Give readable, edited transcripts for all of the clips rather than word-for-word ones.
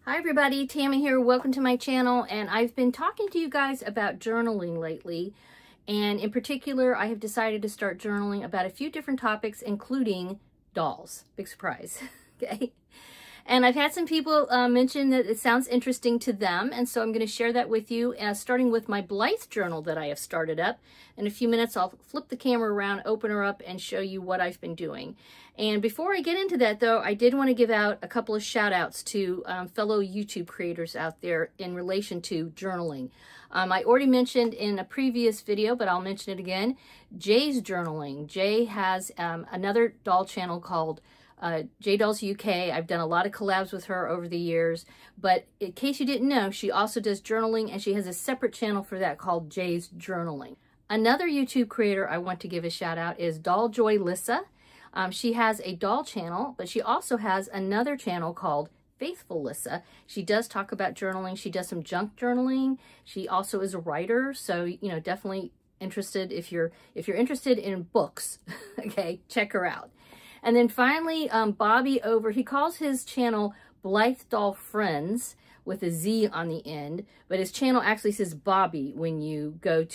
Hi everybody, Tammy here. Welcome to my channel, and I've been talking to you guys about journaling lately, and in particular I have decided to start journaling about a few different topics, including dolls. Big surprise. Okay, and I've had some people mention that it sounds interesting to them, and so I'm going to share that with you, starting with my Blythe journal that I have started up. In a few minutes I'll flip the camera around, open her up, and show you what I've been doing. And before I get into that though, I did want to give out a couple of shout outs to fellow YouTube creators out there in relation to journaling. I already mentioned in a previous video, but I'll mention it again, Jay's journaling. Jay has another doll channel called J Dolls UK. I've done a lot of collabs with her over the years, but in case you didn't know, she also does journaling, and she has a separate channel for that called Jay's Journaling. Another YouTube creator I want to give a shout out is Doll Joy Lissa. She has a doll channel, but she also has another channel called Faithful Lissa. She does talk about journaling. She does some junk journaling. She also is a writer, so you know, definitely interested if you're interested in books. Okay, check her out. And then finally, Bobby he calls his channel Blythe Doll Friends with a Z on the end, but his channel actually says Bobby when you go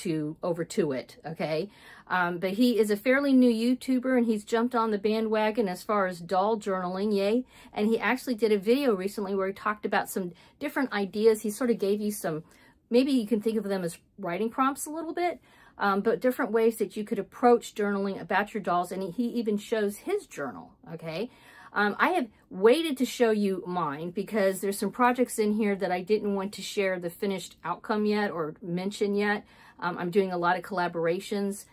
over to it, okay? But he is a fairly new YouTuber, and he's jumped on the bandwagon as far as doll journaling, yay. And he actually did a video recently where he talked about some different ideas. He sort of gave you some, maybe you can think of them as writing prompts a little bit, but different ways that you could approach journaling about your dolls, and he even shows his journal, okay? I have waited to show you mine because there's some projects in here that I didn't want to share the finished outcome yet or mention yet. I'm doing a lot of collaborations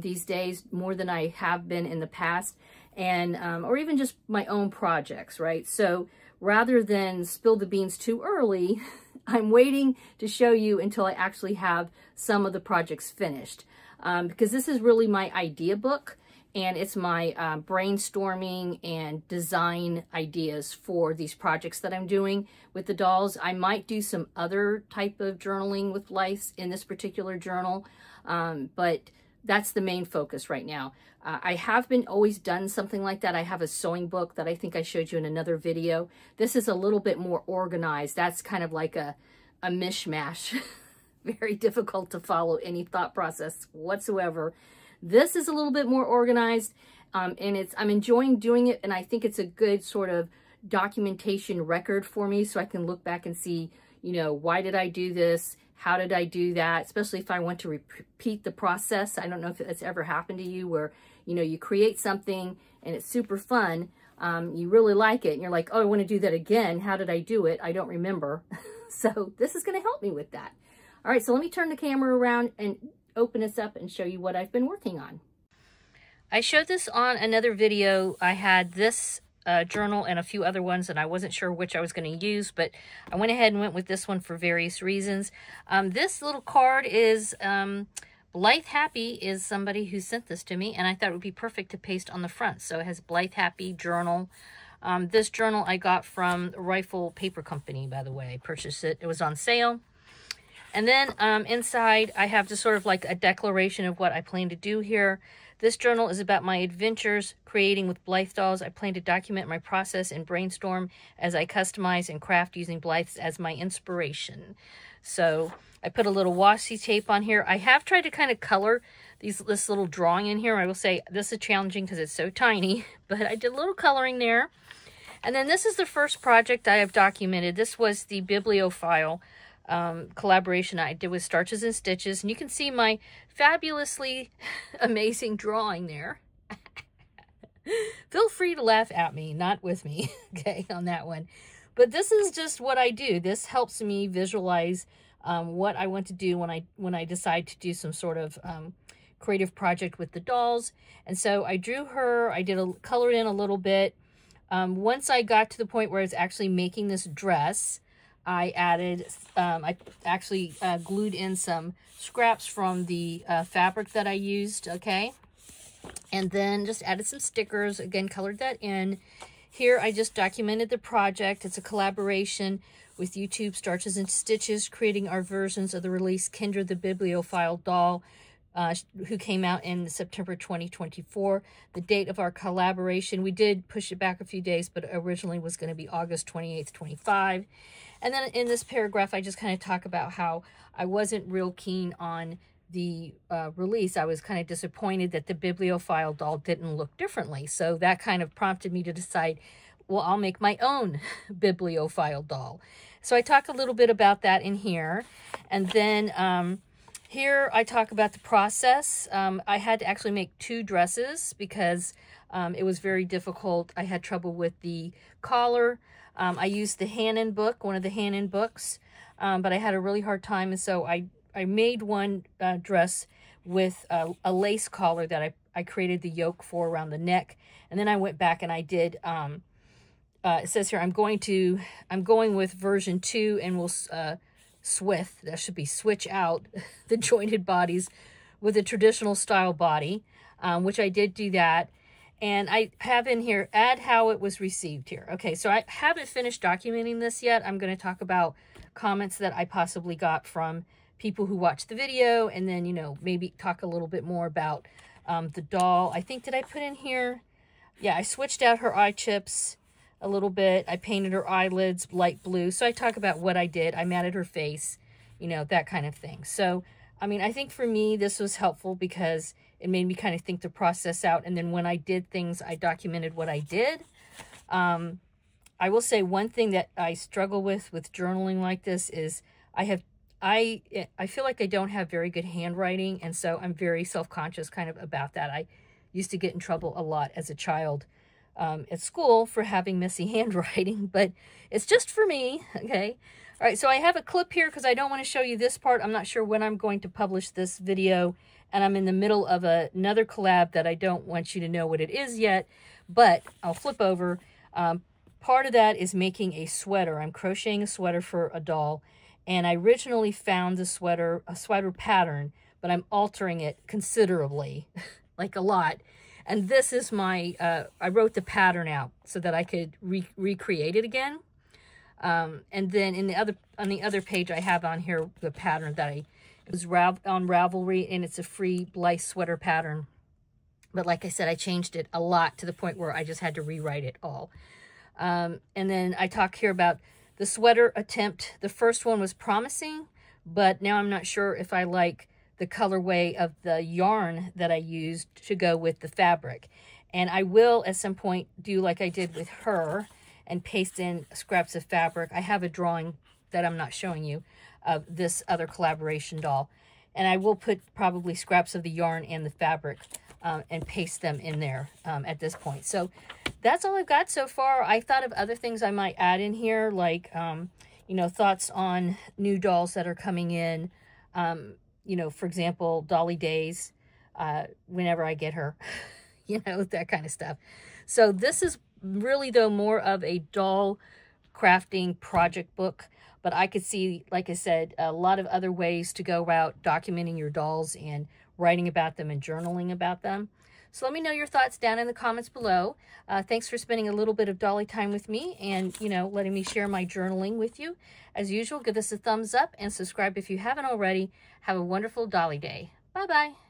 these days, more than I have been in the past, and or even just my own projects, right? So rather than spill the beans too early, I'm waiting to show you until I actually have some of the projects finished, because this is really my idea book, and it's my brainstorming and design ideas for these projects that I'm doing with the dolls. I might do some other type of journaling with Blythe in this particular journal, but that's the main focus right now. I have always done something like that. I have a sewing book that I think I showed you in another video. This is a little bit more organized. That's kind of like a mishmash. Very difficult to follow any thought process whatsoever. This is a little bit more organized, and I'm enjoying doing it, and I think it's a good sort of documentation record for me, so I can look back and see, you know, why did I do this? How did I do that? Especially if I want to repeat the process. I don't know if that's ever happened to you where, you know, you create something and it's super fun. You really like it and you're like, oh, I want to do that again. How did I do it? I don't remember. So this is going to help me with that. All right, so let me turn the camera around and open this up and show you what I've been working on. I showed this on another video. I had this journal and a few other ones, and I wasn't sure which I was going to use, but I went ahead and went with this one for various reasons. This little card is Blythe Happy is somebody who sent this to me, and I thought it would be perfect to paste on the front. So it has Blythe Happy journal. This journal I got from Rifle Paper Company, by the way. I purchased it. It was on sale. And then inside I have just sort of like a declaration of what I plan to do here. This journal is about my adventures creating with Blythe dolls. I plan to document my process and brainstorm as I customize and craft using Blythe as my inspiration. So I put a little washi tape on here. I have tried to kind of color this little drawing in here. I will say this is challenging because it's so tiny, but I did a little coloring there. And then this is the first project I have documented. This was the bibliophile collaboration I did with Starches and Stitches, and you can see my fabulously amazing drawing there. Feel free to laugh at me, not with me, okay, on that one. But this is just what I do. This helps me visualize what I want to do when I decide to do some sort of creative project with the dolls. And so I drew her, I colored in a little bit. Once I got to the point where I was actually making this dress, I actually glued in some scraps from the fabric that I used, okay? And then just added some stickers, again, colored that in. Here, I just documented the project. It's a collaboration with YouTube Starches and Stitches, creating our versions of the release Kendra the Bibliophile doll. who came out in September 2024. The date of our collaboration, we did push it back a few days, but originally was going to be August 28th, 25. And then in this paragraph, I just kind of talk about how I wasn't real keen on the release. I was kind of disappointed that the bibliophile doll didn't look differently. So that kind of prompted me to decide, well, I'll make my own bibliophile doll. So I talk a little bit about that in here. And then here I talk about the process. I had to actually make 2 dresses because it was very difficult. I had trouble with the collar. I used the Hannon book, one of the Hannon books, but I had a really hard time. And so I made one dress with a lace collar that I created the yoke for around the neck. And then I went back and I did, it says here, I'm going with version 2 and we'll switch out the jointed bodies with a traditional style body, which I did do that. And I have in here, add how it was received here. Okay, so I haven't finished documenting this yet. I'm going to talk about comments that I possibly got from people who watched the video, and then, you know, maybe talk a little bit more about the doll. I think, did I put in here? Yeah, I switched out her eye chips a little bit. I painted her eyelids light blue. So I talk about what I did. I matted her face, you know, that kind of thing. So, I mean, I think for me, this was helpful because it made me kind of think the process out. And then when I did things, I documented what I did. I will say one thing that I struggle with journaling like this is I feel like I don't have very good handwriting. And so I'm very self-conscious kind of about that. I used to get in trouble a lot as a child at school for having messy handwriting, but it's just for me. Okay. All right. So I have a clip here because I don't want to show you this part. I'm not sure when I'm going to publish this video, and I'm in the middle of another collab that I don't want you to know what it is yet, but I'll flip over. Part of that is making a sweater. I'm crocheting a sweater for a doll, and I originally found a sweater pattern, but I'm altering it considerably, like a lot. And this is my, I wrote the pattern out so that I could recreate it again. And then on the other page, I have on here the pattern that it was on Ravelry, and it's a free Blythe sweater pattern. But like I said, I changed it a lot to the point where I just had to rewrite it all. And then I talk here about the sweater attempt. The first one was promising, but now I'm not sure if I like the colorway of the yarn that I used to go with the fabric. And I will at some point do like I did with her and paste in scraps of fabric. I have a drawing that I'm not showing you of this other collaboration doll. And I will put probably scraps of the yarn and the fabric and paste them in there at this point. So that's all I've got so far. I thought of other things I might add in here, like, you know, thoughts on new dolls that are coming in. You know, for example, Dolly Days, whenever I get her, you know, that kind of stuff. So this is really, though, more of a doll crafting project book, but I could see, like I said, a lot of other ways to go about documenting your dolls and writing about them and journaling about them. So let me know your thoughts down in the comments below. Thanks for spending a little bit of dolly time with me and, you know, letting me share my journaling with you. As usual, give this a thumbs up and subscribe if you haven't already. Have a wonderful dolly day. Bye-bye.